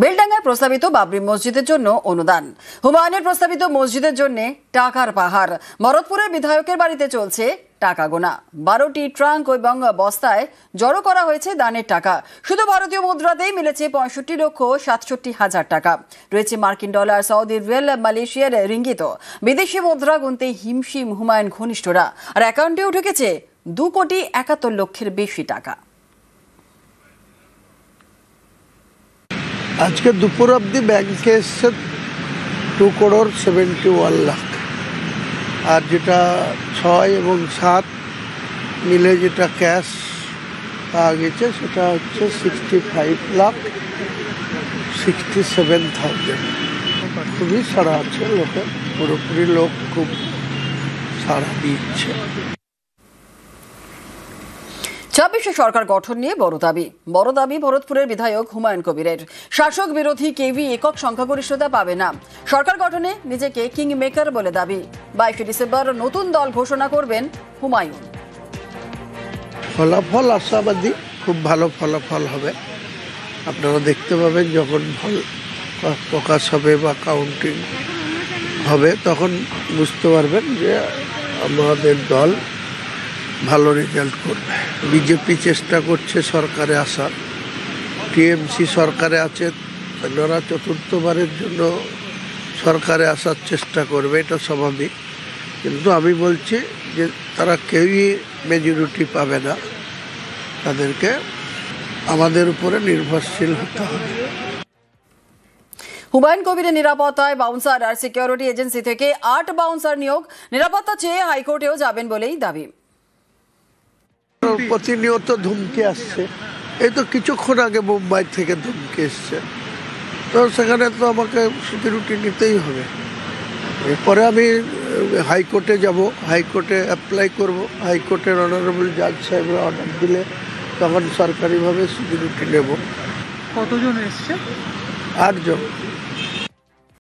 বেলডাঙ্গায় প্রস্তাবিত বাবরি মসজিদের জন্য অনুদান, হুমায়ুনের প্রস্তাবিত মসজিদের জন্য টাকার পাহাড়। ভরতপুরের বিধায়কের বাড়িতে চলছে টাকা গোনা। 12টি ট্রাঙ্ক এবং বস্তায় জড়ো করা হয়েছে দানের টাকা। শুধু ভারতীয় মুদ্রাতেই মিলেছে 65,67,000 টাকা। রয়েছে মার্কিন ডলার, সৌদি রিয়াল, মালয়েশিয়ার রিঙ্গিত। বিদেশি মুদ্রা গুনতে হিমশিম হুমায়ুন ঘনিষ্ঠরা। আর অ্যাকাউন্টেও ঢুকেছে 2,71,00,000-এর বেশি টাকা। আজকে দুপুর অবধি ব্যাংকে এসছে 2,71 লাখ, আর যেটা 6 এবং 7 মিলে যেটা ক্যাশ পাওয়া গেছে সেটা হচ্ছে 65,67,000। খুবই সাড়া আছে লোকের, পুরোপুরি লোক খুব সাড়া দিচ্ছে। 26শে সরকার গঠন নিয়ে বড় দাবি ভরতপুরের বিধায়ক হুমায়ুন কবিরের। শাসক বিরোধী কেউই একক সংখ্যাগরিষ্ঠতা পাবে না। সরকার গঠনে নিজেকে কিং মেকার বলে দাবি। 22শে ডিসেম্বর নতুন দল ঘোষণা করবেন হুমায়ুন। ফলাফল আশাবাদী, খুব ভালো ফলাফল হবে। আপনারা দেখতে পাবেন যখন ফল প্রকাশ হবে বা কাউন্টিং হবে, তখন বুঝতে পারবেন যে আমাদের দল ভালো রেজাল্ট করবে। বিজেপি চেষ্টা করছে সরকারে আসার, টিএমসি সরকারে আছে, তারা চতুর্থবারের জন্য সরকারে আসার চেষ্টা করবে, এটা স্বাভাবিক। কিন্তু আমি বলছি যে তারা কেউই মেজরিটি পাবে না, তাদেরকে আমাদের উপরে নির্ভরশীল হতে হবে। হুমায়ুন কবিরের নিরাপত্তায় বাউন্সার আর সিকিউরিটি এজেন্সি থেকে 8 বাউন্সার নিয়োগ। নিরাপত্তা চেয়ে হাইকোর্টেও যাবেন বলেই দাবি। প্রতিনিয়ত ধুমকি আসছে, এই তো কিছুক্ষণ আগে মুম্বাই থেকে ধুমকি এসছে, তো সেখানে তো আমাকে সিকিউরিটি নিতেই হবে। এরপরে আমি হাইকোর্টে যাব, হাইকোর্টে অ্যাপ্লাই করব, হাইকোর্টের অনারেবল জাজ সাহেবের অর্ডার দিলে তখন সরকারিভাবে সিকিউরিটি নেব। কতজন এসছে? 8 জন।